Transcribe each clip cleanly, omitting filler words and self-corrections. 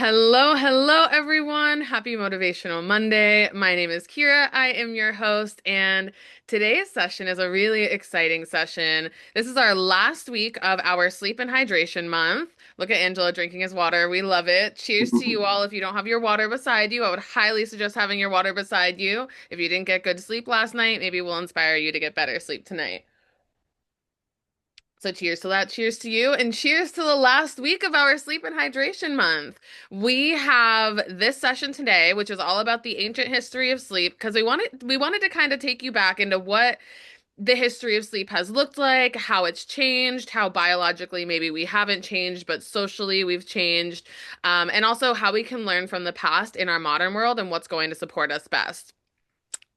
Hello, hello, everyone. Happy Motivational Monday. My name is Kira. I am your host, and today's session is a really exciting session. This is our last week of our sleep and hydration month. Look at Angela drinking his water. We love it. Cheers to you all. If you don't have your water beside you, I would highly suggest having your water beside you. If you didn't get good sleep last night, maybe we'll inspire you to get better sleep tonight. So cheers to that, cheers to you, and cheers to the last week of our sleep and hydration month. We have this session today, which is all about the ancient history of sleep, because we wanted to kind of take you back into what the history of sleep has looked like, how it's changed, how biologically maybe we haven't changed, but socially we've changed, and also how we can learn from the past in our modern world and what's going to support us best.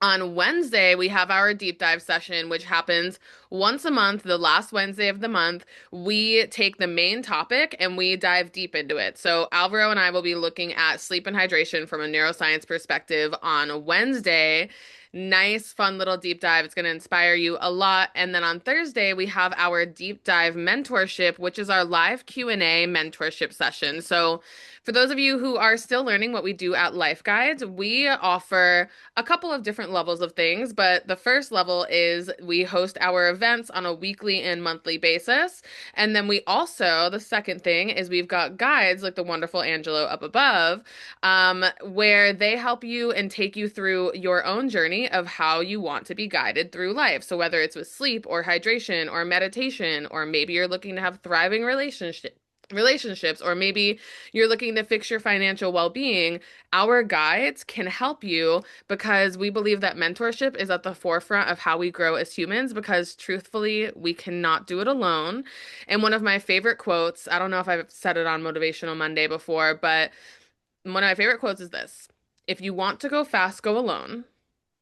On Wednesday, we have our deep dive session, which happens once a month, the last Wednesday of the month. We take the main topic and we dive deep into it. So, Alvaro and I will be looking at sleep and hydration from a neuroscience perspective on Wednesday. Nice, fun little deep dive. It's going to inspire you a lot. And then on Thursday, we have our deep dive mentorship, which is our live Q&A mentorship session. So, for those of you who are still learning what we do at Life Guides, we offer a couple of different levels of things, but the first level is we host our events on a weekly and monthly basis. And then we also, the second thing is we've got guides like the wonderful Angelo up above, where they help you and take you through your own journey of how you want to be guided through life. So whether it's with sleep or hydration or meditation, or maybe you're looking to have thriving relationships, or maybe you're looking to fix your financial well-being, our guides can help you because we believe that mentorship is at the forefront of how we grow as humans because truthfully, we cannot do it alone. And one of my favorite quotes, I don't know if I've said it on Motivational Monday before, but one of my favorite quotes is this: If you want to go fast, go alone.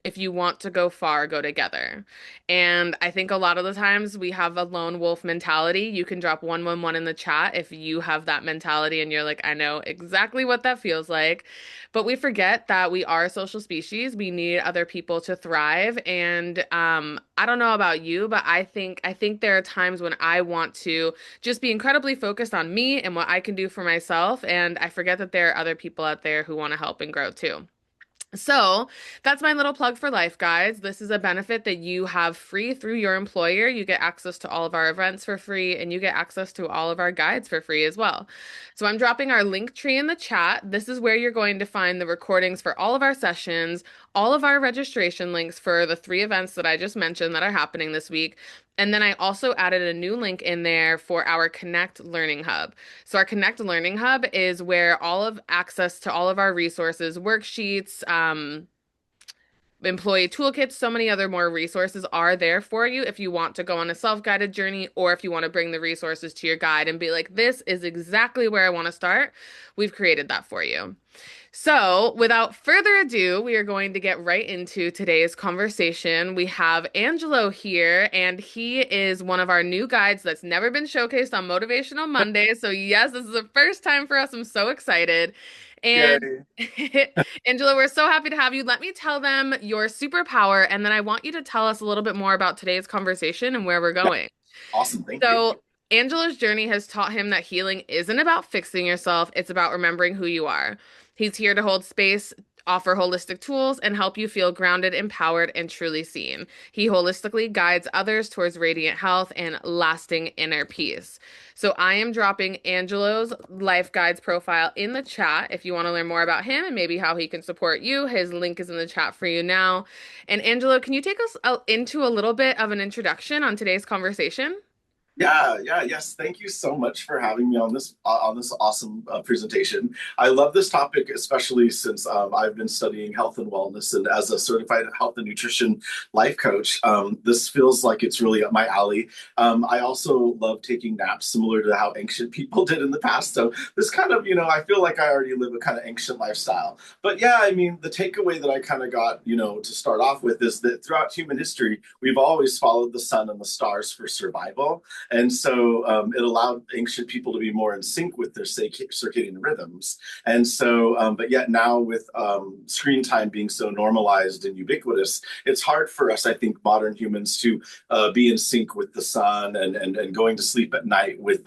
If you want to go far, go together. And I think a lot of the times we have a lone wolf mentality. You can drop 111 in the chat if you have that mentality and you're like, I know exactly what that feels like. But we forget that we are a social species. We need other people to thrive. And I don't know about you, but I think there are times when I want to just be incredibly focused on me and what I can do for myself. And I forget that there are other people out there who want to help and grow too. So that's my little plug for Life Guides. This is a benefit that you have free through your employer. You get access to all of our events for free, and you get access to all of our guides for free as well. So I'm dropping our link tree in the chat. This is where you're going to find the recordings for all of our sessions, all of our registration links for the three events that I just mentioned that are happening this week. And then I also added a new link in there for our Connect Learning Hub. So our Connect Learning Hub is where all of access to all of our resources, worksheets, employee toolkits, so many other more resources are there for you if you want to go on a self-guided journey or if you want to bring the resources to your guide and be like, this is exactly where I want to start. We've created that for you. So, without further ado, we are going to get right into today's conversation. We have Angelo here, and he is one of our new guides that's never been showcased on Motivational Monday. So, yes, this is the first time for us. I'm so excited. And Yay. Angelo, we're so happy to have you. Let me tell them your superpower, and then I want you to tell us a little bit more about today's conversation and where we're Yeah, going. awesome. Thank you. So, Angelo's journey has taught him that healing isn't about fixing yourself, it's about remembering who you are. He's here to hold space, offer holistic tools, and help you feel grounded, empowered, and truly seen. He holistically guides others towards radiant health and lasting inner peace. So, I am dropping Angelo's Life Guides profile in the chat if you want to learn more about him and maybe how he can support you. His link is in the chat for you now. And, Angelo, can you take us into a little bit of an introduction on today's conversation? Yes. Thank you so much for having me on this awesome presentation. I love this topic, especially since I've been studying health and wellness, and as a certified health and nutrition life coach, this feels like it's really up my alley. I also love taking naps, similar to how ancient people did in the past. So this kind of, I feel like I already live a kind of ancient lifestyle. But yeah, I mean, the takeaway that I kind of got, to start off with is that throughout human history, we've always followed the sun and the stars for survival. And so it allowed ancient people to be more in sync with their circadian rhythms. And so, but yet now with screen time being so normalized and ubiquitous, it's hard for us, I think, modern humans to be in sync with the sun and going to sleep at night with,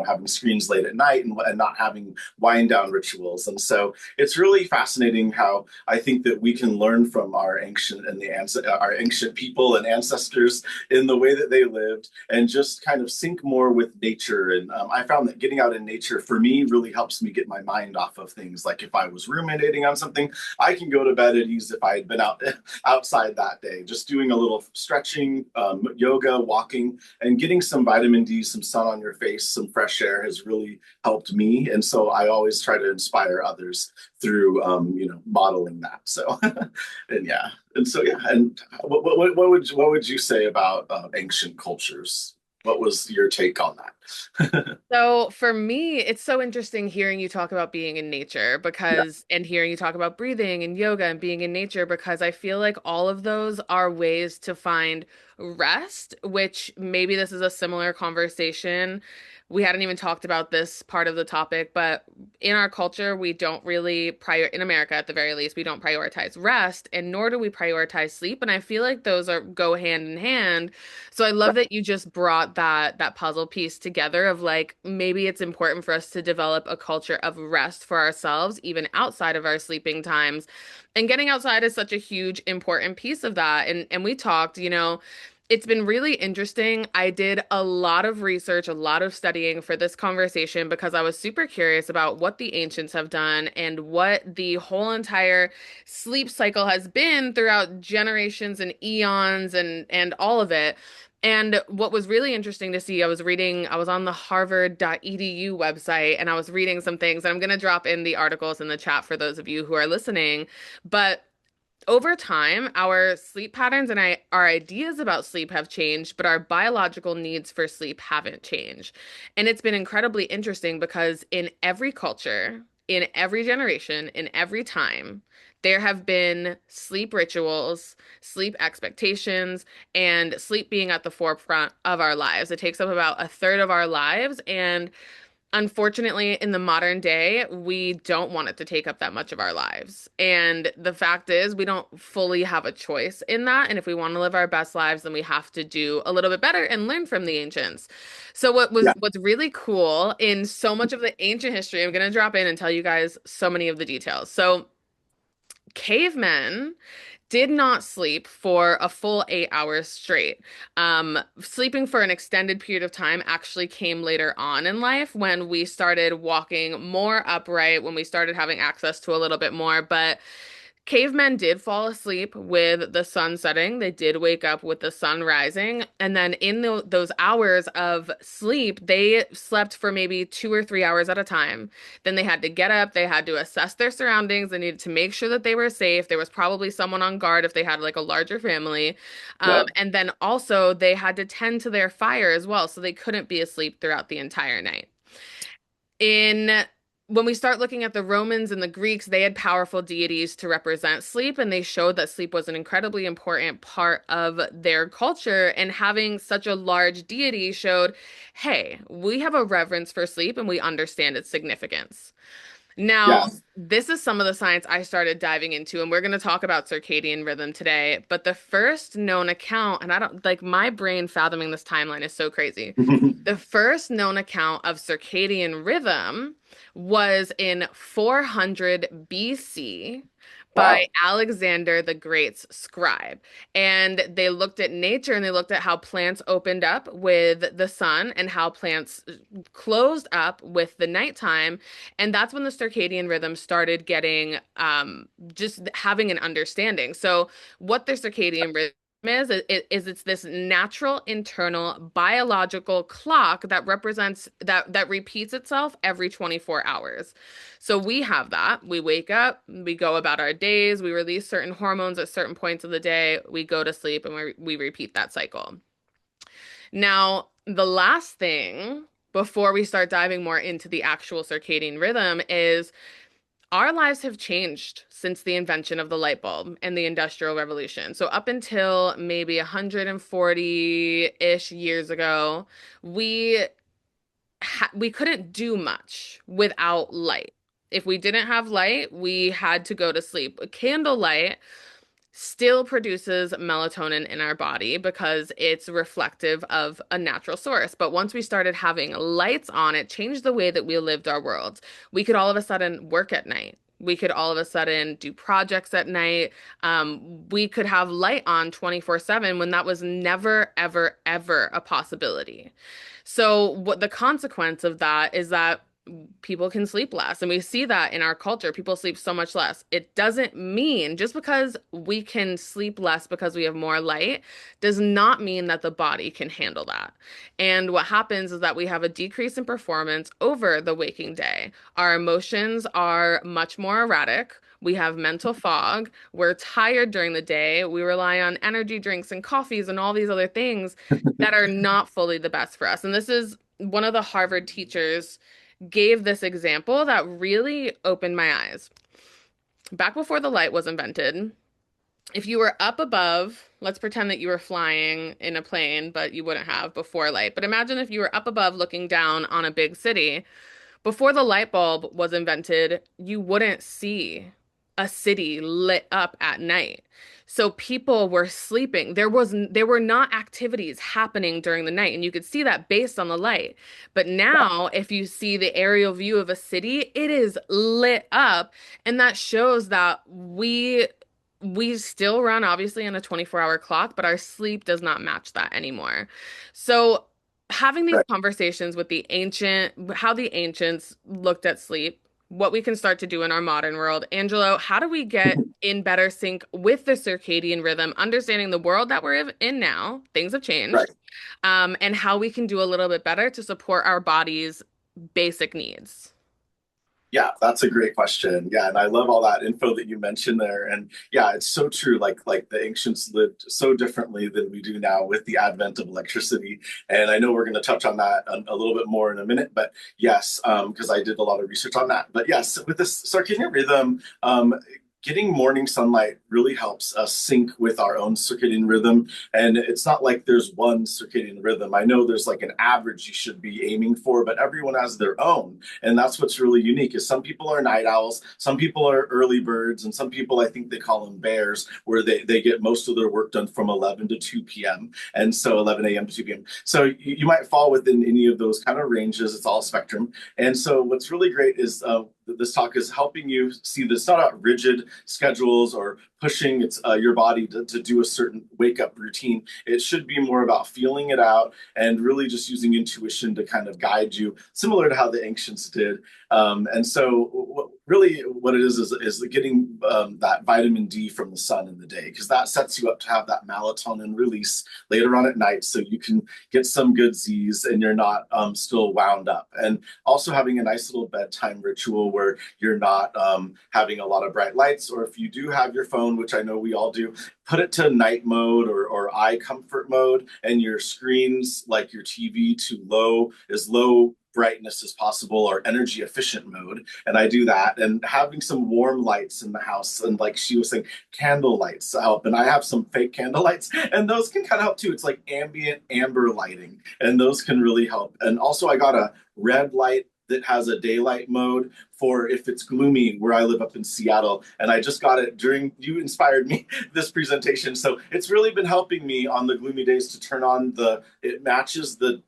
having screens late at night and not having wind down rituals. And so it's really fascinating how I think that we can learn from our ancient people and ancestors in the way that they lived and just kind of sync more with nature. And I found that getting out in nature for me really helps me get my mind off of things. Like if I was ruminating on something, I can go to bed at ease if I had been outside that day. Just doing a little stretching, yoga, walking, and getting some vitamin D, some sun on your face, some fresh air has really helped me. And so I always try to inspire others through, modeling that. So, and yeah, and so yeah. And what would you say about ancient cultures? What was your take on that? So for me, it's so interesting hearing you talk about being in nature Yeah, and hearing you talk about breathing and yoga and being in nature because I feel like all of those are ways to find rest, which maybe this is a similar conversation. We hadn't even talked about this part of the topic, but in our culture, we don't really in America at the very least, we don't prioritize rest and nor do we prioritize sleep. And I feel like those are go hand in hand. So I love that you just brought that puzzle piece together of like maybe it's important for us to develop a culture of rest for ourselves even outside of our sleeping times. And getting outside is such a huge important piece of that. And we talked, it's been really interesting. I did a lot of research, a lot of studying for this conversation because I was super curious about what the ancients have done and what the whole entire sleep cycle has been throughout generations and eons and all of it. And what was really interesting to see, I was on the harvard.edu website and I was reading some things, and I'm going to drop in the articles in the chat for those of you who are listening. But over time, our sleep patterns and our ideas about sleep have changed, but our biological needs for sleep haven't changed. And it's been incredibly interesting because in every culture, in every generation, in every time, there have been sleep rituals, sleep expectations, and sleep being at the forefront of our lives. It takes up about a third of our lives. And unfortunately, in the modern day, we don't want it to take up that much of our lives. And the fact is, we don't fully have a choice in that. And if we want to live our best lives, then we have to do a little bit better and learn from the ancients. So yeah, what's really cool in so much of the ancient history, I'm going to drop in and tell you guys so many of the details. So cavemen did not sleep for a full 8 hours straight. Sleeping for an extended period of time actually came later on in life when we started walking more upright, when we started having access to a little bit more. But cavemen did fall asleep with the sun setting. They did wake up with the sun rising. And then in those hours of sleep, they slept for maybe 2 or 3 hours at a time. Then they had to get up, they had to assess their surroundings, they needed to make sure that they were safe. There was probably someone on guard if they had like a larger family. yeah, And then also they had to tend to their fire as well. So they couldn't be asleep throughout the entire night. In When we start looking at the Romans and the Greeks, they had powerful deities to represent sleep, and they showed that sleep was an incredibly important part of their culture. And having such a large deity showed, hey, we have a reverence for sleep and we understand its significance. Now, yeah. this is some of the science I started diving into, and we're going to talk about circadian rhythm today. But the first known account, and I don't like my brain fathoming this timeline is so crazy. The first known account of circadian rhythm was in 400 BC by Wow. Alexander the Great's scribe. And they looked at nature and they looked at how plants opened up with the sun and how plants closed up with the nighttime. And that's when the circadian rhythm started getting just having an understanding. So, what the circadian rhythm is it's this natural internal biological clock that represents that repeats itself every 24 hours. So we have that. We wake up, we go about our days, we release certain hormones at certain points of the day, we go to sleep, and we repeat that cycle. Now, the last thing before we start diving more into the actual circadian rhythm is Our lives have changed since the invention of the light bulb and the Industrial Revolution. So, up until maybe 140-ish years ago, we we couldn't do much without light. If we didn't have light, we had to go to sleep. Candlelight still produces melatonin in our body because it's reflective of a natural source. But once we started having lights on, it changed the way that we lived our world. We could all of a sudden work at night. We could all of a sudden do projects at night. We could have light on 24/7 when that was never, ever, ever a possibility. So, what the consequence of that is that people can sleep less. And we see that in our culture. People sleep so much less. It doesn't mean just because we can sleep less because we have more light does not mean that the body can handle that. And what happens is that we have a decrease in performance over the waking day. Our emotions are much more erratic. We have mental fog. We're tired during the day. We rely on energy drinks and coffees and all these other things that are not fully the best for us. And this is one of the Harvard teachers gave this example that really opened my eyes. Back before the light was invented, if you were up above, let's pretend that you were flying in a plane, but you wouldn't have before light. But imagine if you were up above looking down on a big city. Before the light bulb was invented, you wouldn't see a city lit up at night. So people were sleeping. There were not activities happening during the night, and you could see that based on the light. But now, if you see the aerial view of a city, it is lit up, and that shows that we still run obviously on a 24-hour clock, but our sleep does not match that anymore. So having these Right. conversations with how the ancients looked at sleep, what we can start to do in our modern world. Angelo, how do we get in better sync with the circadian rhythm, understanding the world that we're in now, things have Right. changed, and how we can do a little bit better to support our body's basic needs? Yeah, that's a great question. Yeah, and I love all that info that you mentioned there. And yeah, it's so true. Like the ancients lived so differently than we do now with the advent of electricity. And I know we're going to touch on that a little bit more in a minute. But yes, because I did a lot of research on that. But yes, with this circadian rhythm, getting morning sunlight really helps us sync with our own circadian rhythm. And it's not like there's one circadian rhythm. I know there's like an average you should be aiming for, but everyone has their own. And that's what's really unique is some people are night owls, some people are early birds, and some people, I think they call them bears, where they get most of their work done from 11 to 2 p.m. And so 11 a.m. to 2 p.m. So you might fall within any of those kind of ranges. It's all spectrum. And so what's really great is this talk is helping you see this not about rigid schedules or pushing your body to do a certain wake up routine. It should be more about feeling it out and really just using intuition to kind of guide you, similar to how the ancients did. And so, really, what it is getting that vitamin D from the sun in the day, because that sets you up to have that melatonin release later on at night, so you can get some good Z's and you're not still wound up. And also having a nice little bedtime ritual where you're not having a lot of bright lights, or if you do have your phone, which I know we all do, put it to night mode or eye comfort mode, and your screens, like your TV, to as low brightness as possible or energy efficient mode. And I do that, and having some warm lights in the house, and like she was saying, candle lights help. And I have some fake candle lights, and those can kind of help too. It's like ambient amber lighting, and those can really help. And also I got a red light that has a daylight mode for if it's gloomy where I live up in Seattle. And I just got it during, you inspired me, this presentation. So it's really been helping me on the gloomy days to turn on it matches the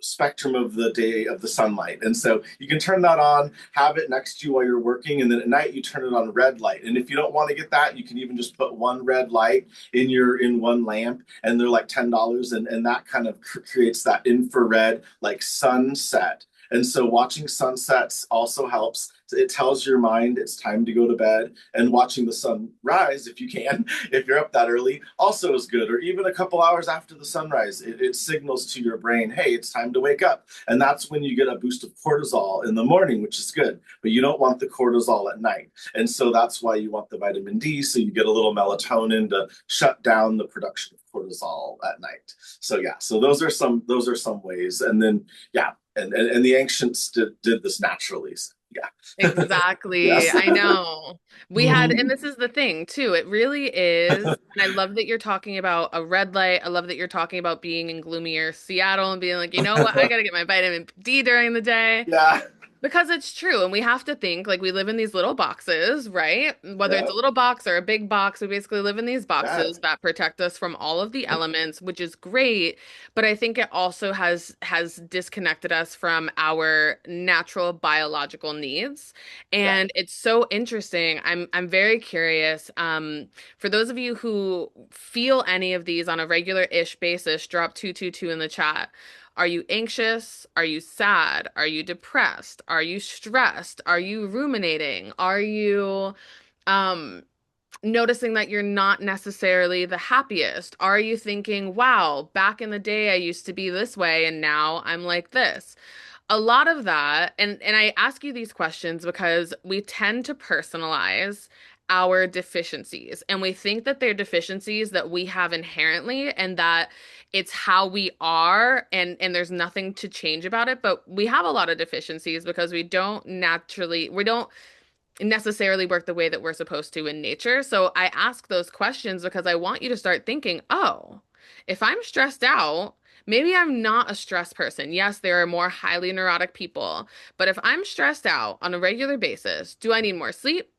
spectrum of the day of the sunlight. And so you can turn that on, have it next to you while you're working, and then at night you turn it on red light. And if you don't want to get that, you can even just put one red light in one lamp, and they're like $10, and that kind of creates that infrared like sunset. And so watching sunsets also helps. It tells your mind it's time to go to bed. And watching the sun rise, if you can, if you're up that early, also is good. Or even a couple hours after the sunrise, it signals to your brain, hey, it's time to wake up. And that's when you get a boost of cortisol in the morning, which is good. But you don't want the cortisol at night. And so that's why you want the vitamin D, so you get a little melatonin to shut down the production of cortisol at night. So yeah, so those are some ways. And then yeah, and the ancients did this naturally. Yeah. Exactly. Yes. I know. We had, and Mhm. this is the thing too. It really is. And I love that you're talking about a red light. I love that you're talking about being in gloomier Seattle and being like, you know what? I got to get my vitamin D during the day. Yeah. Because it's true, and we have to think like we live in these little boxes, right? Whether it's Yeah. a little box or a big box, we basically live in these Yeah. boxes that protect us from all of the elements, which is great. But I think it also has disconnected us from our natural biological needs. Yeah. And it's so interesting. I'm very curious. For those of you who feel any of these on a regular-ish basis, drop 222 in the chat. Are you anxious? Are you sad? Are you depressed? Are you stressed? Are you ruminating? Are you um noticing that you're not necessarily the happiest? Are you thinking, wow, back in the day I used to be this way and now I'm like this? A lot of that, and I ask you these questions because we tend to personalize our deficiencies and we think that they're deficiencies that we have inherently and that it's how we are and there's nothing to change about it, but we have a lot of deficiencies because we don't necessarily work the way that we're supposed to in nature. So I ask those questions because I want you to start thinking, oh, if I'm stressed out, maybe I'm not a stress person. Yes, there are more highly neurotic people, but if I'm stressed out on a regular basis, do I need more sleep?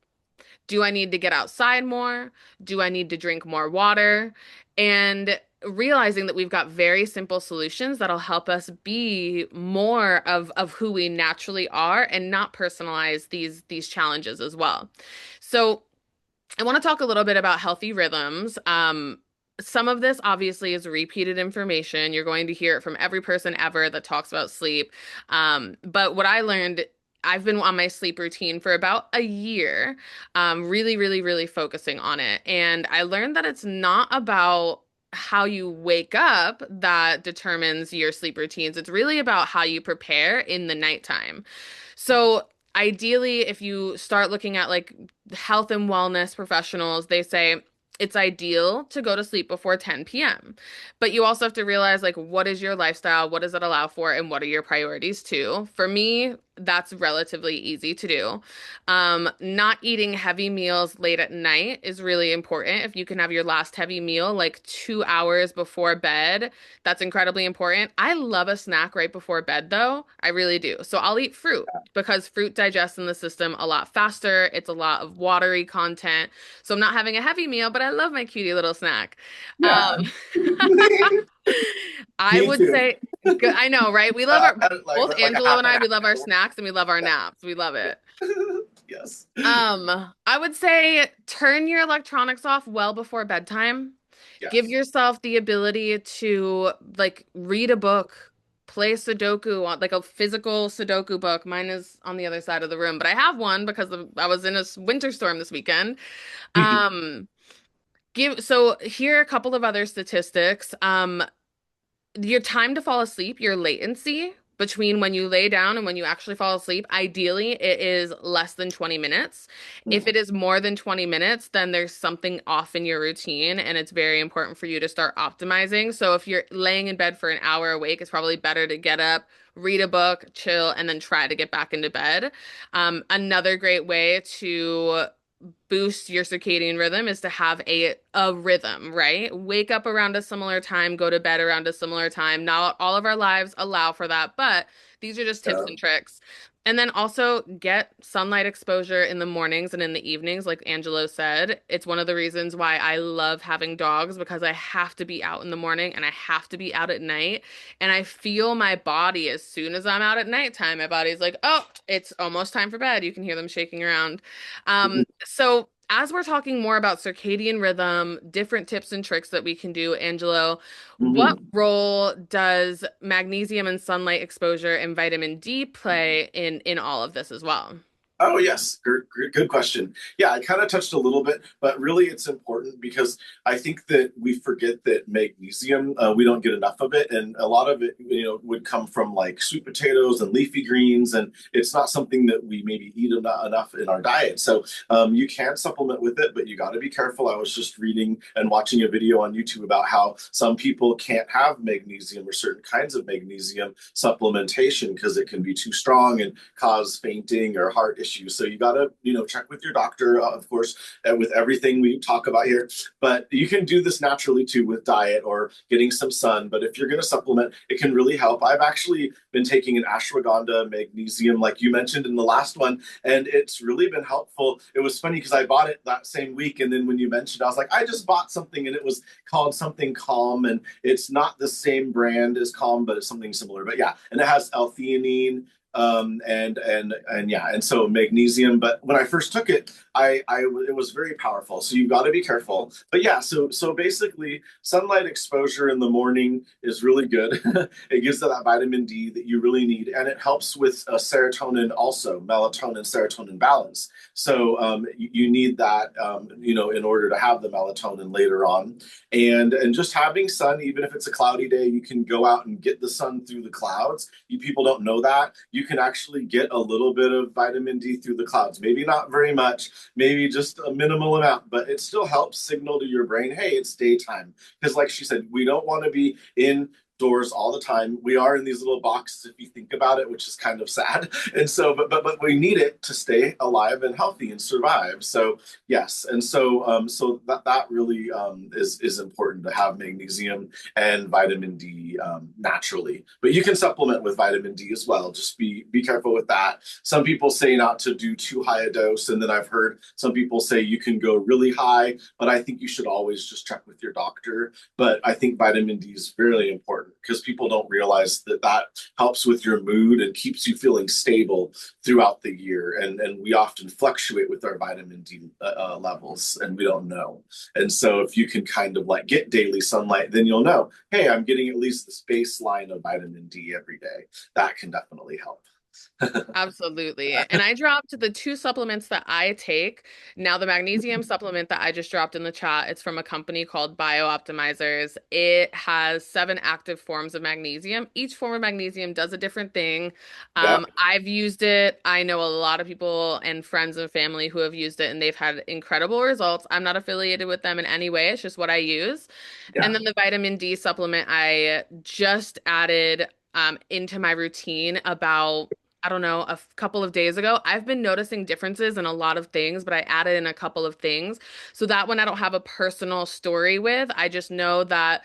Do I need to get outside more? Do I need to drink more water? And realizing that we've got very simple solutions that'll help us be more of who we naturally are and not personalize these challenges as well. So I want to talk a little bit about healthy rhythms. Some of this obviously is repeated information. You're going to hear it from every person ever that talks about sleep. But what I learned, I've been on my sleep routine for about a year, really, really, really focusing on it. And I learned that it's not about how you wake up that determines your sleep routines. It's really about how you prepare in the nighttime. So ideally, if you start looking at like health and wellness professionals, they say it's ideal to go to sleep before 10 p.m. But you also have to realize like what is your lifestyle, what does it allow for, and what are your priorities too. For me, that's relatively easy to do. Not eating heavy meals late at night is really important. If you can have your last heavy meal like 2 hours before bed, that's incredibly important. I love a snack right before bed though. I really do. So I'll eat fruit because fruit digests in the system a lot faster. It's a lot of watery content. So I'm not having a heavy meal, but I love my cutie little snack. Yeah. Um, I Me would too. say, good, I know, right? We love our, both Like a Angelo half and an I, we love our hour. snacks and we love our Yeah. naps. We love it. Yes. I would say turn your electronics off well before bedtime. Give Yes. yourself the ability to like read a book, play Sudoku on like a physical Sudoku book. Mine is on the other side of the room, but I have one because I was in a winter storm this weekend. Um, give so here are a couple of other statistics. Your time to fall asleep, your latency between when you lay down and when you actually fall asleep, ideally it is less than 20 minutes. If it is more than 20 minutes, then there's something off in your routine and it's very important for you to start optimizing. So if you're laying in bed for an hour awake, it's probably better to get up, read a book, chill, and then try to get back into bed. Another great way to boost your circadian rhythm is to have a rhythm, right? Wake up around a similar time, go to bed around a similar time. Not all of our lives allow for that, but these are just tips Yeah. and tricks. And then also get sunlight exposure in the mornings and in the evenings, like Angelo said. It's one of the reasons why I love having dogs because I have to be out in the morning and I have to be out at night. And I feel my body as soon as I'm out at nighttime. My body's like, oh, it's almost time for bed. You can hear them shaking around. So as we're talking more about circadian rhythm, different tips and tricks that we can do, Angelo, what Mhm. role does magnesium and sunlight exposure and vitamin D play in all of this as well? Oh, yes. Good question. Yeah, I kind of touched a little bit, but really it's important because I think that we forget that magnesium, we don't get enough of it. And a lot of it, would come from like sweet potatoes and leafy greens. And it's not something that we maybe eat enough in our diet. So you can supplement with it, but you got to be careful. I was just reading and watching a video on YouTube about how some people can't have magnesium or certain kinds of magnesium supplementation because it can be too strong and cause fainting or heart issues. So you got to, check with your doctor, of course, with everything we talk about here. But you can do this naturally too with diet or getting some sun. But if you're going to supplement, it can really help. I've actually been taking an ashwagandha magnesium, like you mentioned in the last one, and it's really been helpful. It was funny because I bought it that same week. And then when you mentioned, I was like, I just bought something and it was called something Calm. And it's not the same brand as Calm, but it's something similar. But yeah, and it has L-theanine, and yeah, and so magnesium. But when I first took it, it was very powerful, so you got to be careful. But yeah, so basically sunlight exposure in the morning is really good. It gives that vitamin D that you really need, and it helps with serotonin, also melatonin serotonin balance. So you need that, in order to have the melatonin later on. And just having sun, even if it's a cloudy day, you can go out and get the sun through the clouds. People don't know that you can actually get a little bit of vitamin D through the clouds. Maybe not very much, maybe just a minimal amount, but it still helps signal to your brain, hey, it's daytime. Because, like she said, we don't want to be indoors all the time. We are in these little boxes if you think about it, which is kind of sad. And so, but we need it to stay alive and healthy and survive. So yes, and so that really is important to have magnesium and vitamin D naturally. But you can supplement with vitamin D as well. Just be careful with that. Some people say not to do too high a dose, and then I've heard some people say you can go really high. But I think you should always just check with your doctor. But I think vitamin D is really important because people don't realize that that helps with your mood and keeps you feeling stable throughout the year. And we often fluctuate with our vitamin D levels, and we don't know. And so if you can kind of like get daily sunlight, then you'll know, hey, I'm getting at least this baseline of vitamin D every day. That can definitely help. Absolutely. And I dropped the two supplements that I take. Now, the magnesium supplement that I just dropped in the chat, it's from a company called BioOptimizers. It has 7 active forms of magnesium. Each form of magnesium does a different thing. Yeah, I've used it. I know a lot of people and friends and family who have used it, and they've had incredible results. I'm not affiliated with them in any way. It's just what I use. And yeah, then the vitamin D supplement I just added into my routine about, I don't know, a couple of days ago. I've been noticing differences in a lot of things, but I added in a couple of things so that when I don't have a personal story with, I just know that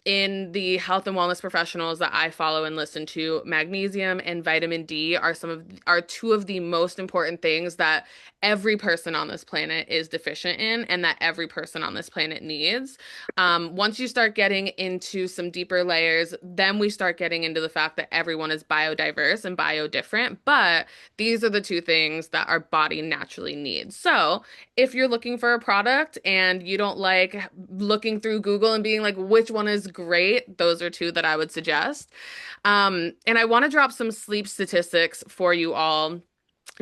in the health and wellness professionals that I follow and listen to, magnesium and vitamin D are two of the most important things that every person on this planet is deficient in and that every person on this planet needs. Once you start getting into some deeper layers, then we start getting into the fact that everyone is biodiverse and bio different, but these are the two things that our body naturally needs. So, if you're looking for a product and you don't like looking through Google and being like, which one is great, those are two that I would suggest. And I want to drop some sleep statistics for you all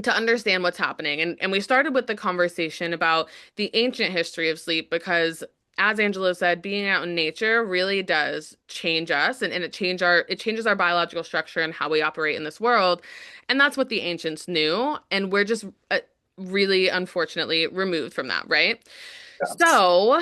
to understand what's happening. And we started with the conversation about the ancient history of sleep because as Angelo said, being out in nature really does change us and it changes our biological structure and how we operate in this world. And that's what the ancients knew. And we're just really unfortunately removed from that, right? yeah. So,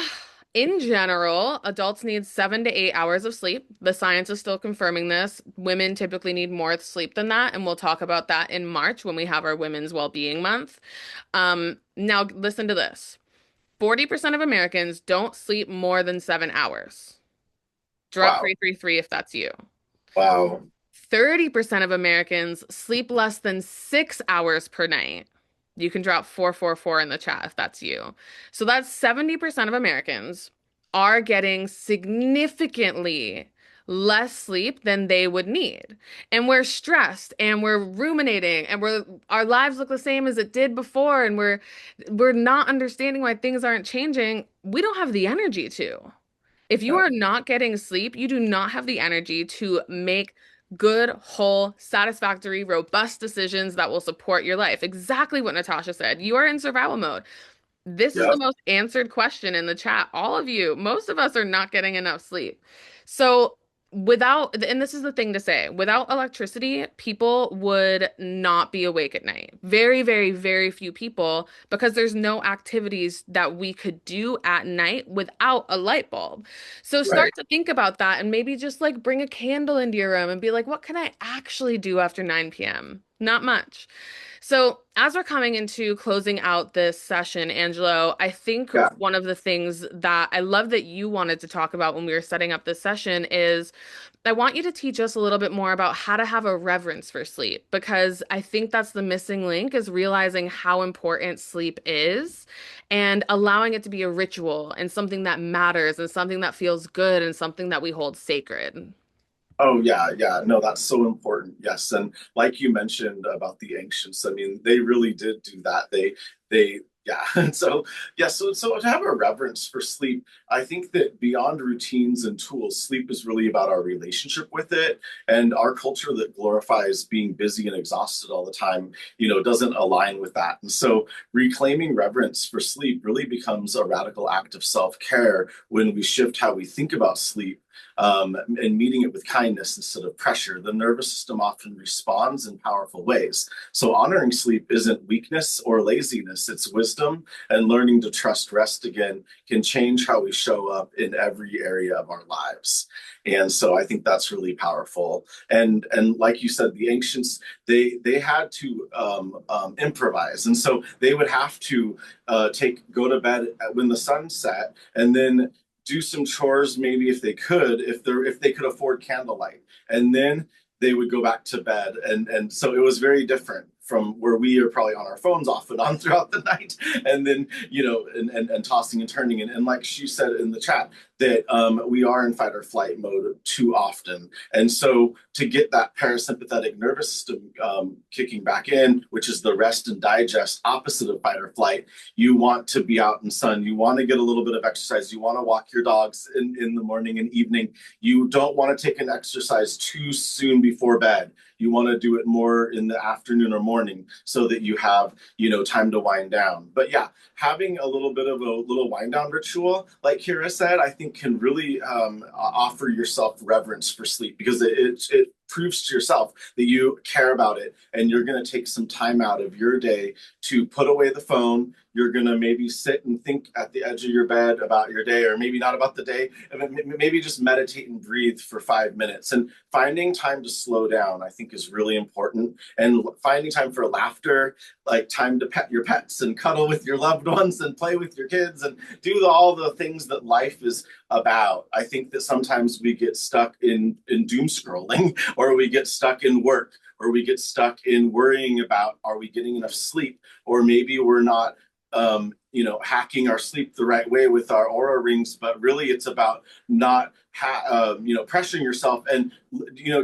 in general, adults need 7 to 8 hours of sleep. The science is still confirming this. Women typically need more sleep than that, and we'll talk about that in March when we have our Women's Wellbeing Month. Now, listen to this. 40% of Americans don't sleep more than 7 hours. Drop Wow. 333 if that's you. Wow. 30% of Americans sleep less than 6 hours per night. You can drop 444 in the chat if that's you. So that's 70% of Americans are getting significantly less sleep than they would need. And we're stressed and we're ruminating and our lives look the same as it did before and we're not understanding why things aren't changing. We don't have the energy to. If you Yeah. are not getting sleep, you do not have the energy to make good, whole, satisfactory, robust decisions that will support your life. Exactly what Natasha said. You are in survival mode. This is Yeah. the most answered question in the chat. All of you, most of us are not getting enough sleep. So, and this is the thing to say, without electricity, people would not be awake at night. Very, very, very few people, because there's no activities that we could do at night without a light bulb. So, Right. start to think about that and maybe just like bring a candle into your room and be like, what can I actually do after 9 p.m.? Not much. So, as we're coming into closing out this session, Angelo, I think Yeah. one of the things that I love that you wanted to talk about when we were setting up this session is I want you to teach us a little bit more about how to have a reverence for sleep, because I think that's the missing link is realizing how important sleep is and allowing it to be a ritual and something that matters and something that feels good and something that we hold sacred. Oh yeah, yeah. No, that's so important. Yes. And like you mentioned about the ancients, I mean, they really did do that. They yeah. And so yeah, so to have a reverence for sleep, I think that beyond routines and tools, sleep is really about our relationship with it. And our culture that glorifies being busy and exhausted all the time, doesn't align with that. And so reclaiming reverence for sleep really becomes a radical act of self-care when we shift how we think about sleep, and meeting it with kindness instead of pressure. The nervous system often responds in powerful ways. So, honoring sleep isn't weakness or laziness, it's wisdom, and learning to trust rest again can change how we show up in every area of our lives. And so I think that's really powerful. And like you said, the ancients they had to improvise, and so they would have to go to bed when the sun set, and then do some chores maybe if they could, if they could afford candlelight, and then they would go back to bed. And so it was very different from where we are probably on our phones off and on throughout the night, and then and tossing and turning, and like she said in the chat, that we are in fight or flight mode too often. And so to get that parasympathetic nervous system kicking back in, which is the rest and digest opposite of fight or flight, you want to be out in sun. You want to get a little bit of exercise. You want to walk your dogs in the morning and evening. You don't want to take an exercise too soon before bed. You want to do it more in the afternoon or morning so that you have, time to wind down. But yeah, having a little bit of a little wind down ritual, like Kira said, I think can really offer yourself reverence for sleep, because it proves to yourself that you care about it, and you're going to take some time out of your day to put away the phone. You're going to maybe sit and think at the edge of your bed about your day, or maybe not about the day, and maybe just meditate and breathe for 5 minutes. And finding time to slow down, I think, is really important. And finding time for laughter, like time to pet your pets and cuddle with your loved ones and play with your kids and do all the things that life is about. I think that sometimes we get stuck in doom scrolling, or we get stuck in work, or we get stuck in worrying about, are we getting enough sleep, or maybe we're not hacking our sleep the right way with our aura rings. But really it's about not pressuring yourself, and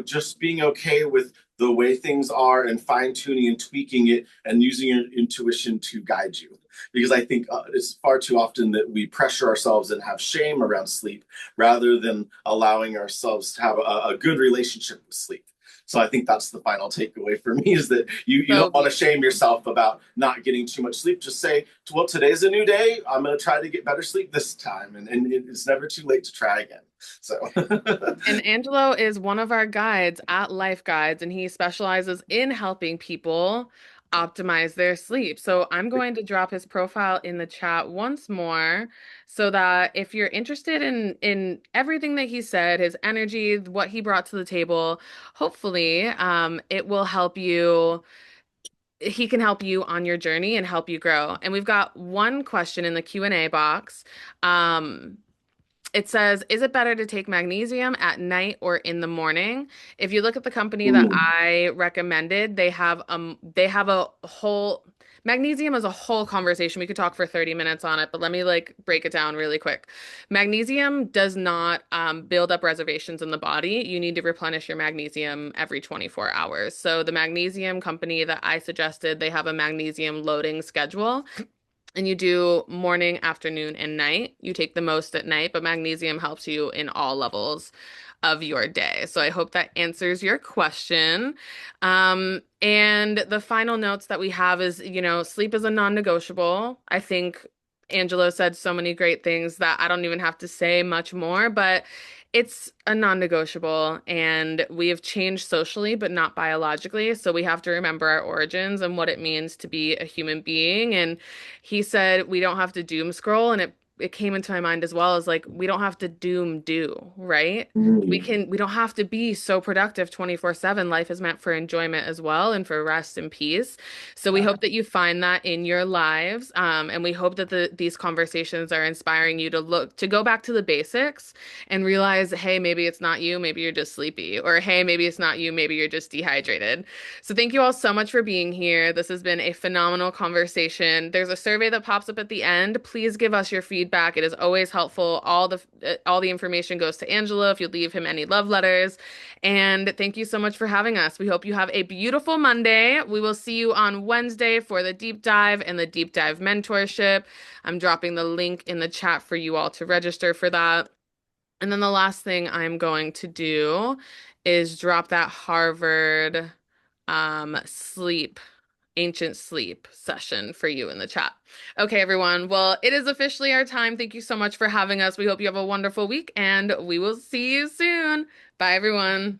just being okay with the way things are, and fine tuning and tweaking it, and using your intuition to guide you. Because I think it's far too often that we pressure ourselves and have shame around sleep, rather than allowing ourselves to have a good relationship with sleep. So I think that's the final takeaway for me, is that you So don't want to beautiful. shame yourself about not getting too much sleep. Just say, well, today's a new day. I'm going to try to get better sleep this time. And it's never too late to try again. So, And Angelo is one of our guides at Life Guides, and he specializes in helping people optimize their sleep. So I'm going to drop his profile in the chat once more so that if you're interested in everything that he said, his energy, what he brought to the table, hopefully it will help you. He can help you on your journey and help you grow. And we've got one question in the Q&A box. Um, it says, is it better to take magnesium at night or in the morning? If you look at the company that ooh, I recommended, they have a whole magnesium is a whole conversation. We could talk for 30 minutes on it, but let me like break it down really quick. Magnesium does not build up reservations in the body. You need to replenish your magnesium every 24 hours. So the magnesium company that I suggested, they have a magnesium loading schedule, and you do morning, afternoon, and night. You take the most at night, but magnesium helps you in all levels. of your day. So I hope that answers your question. And the final notes that we have is, sleep is a non-negotiable. I think Angelo said so many great things that I don't even have to say much more, but it's a non-negotiable, and we have changed socially, but not biologically. So we have to remember our origins and what it means to be a human being. And he said we don't have to doom scroll, and it came into my mind as well as like we don't have to doom do, right? Mm. We don't have to be so productive 24/7. Life is meant for enjoyment as well and for rest and peace. So we Yeah. hope that you find that in your lives. And we hope that these conversations are inspiring you to go back to the basics and realize, hey, maybe it's not you, maybe you're just sleepy, or hey, maybe it's not you, maybe you're just dehydrated. So thank you all so much for being here. This has been a phenomenal conversation. There's a survey that pops up at the end. Please give us your feedback. It is always helpful. All the information goes to Angelo if you leave him any love letters. And thank you so much for having us. We hope you have a beautiful Monday. We will see you on Wednesday for the deep dive and the deep dive mentorship. I'm dropping the link in the chat for you all to register for that. And then the last thing I'm going to do is drop that Harvard sleep, ancient sleep session for you in the chat. Okay, everyone. Well, it is officially our time. Thank you so much for having us. We hope you have a wonderful week, and we will see you soon. Bye, everyone.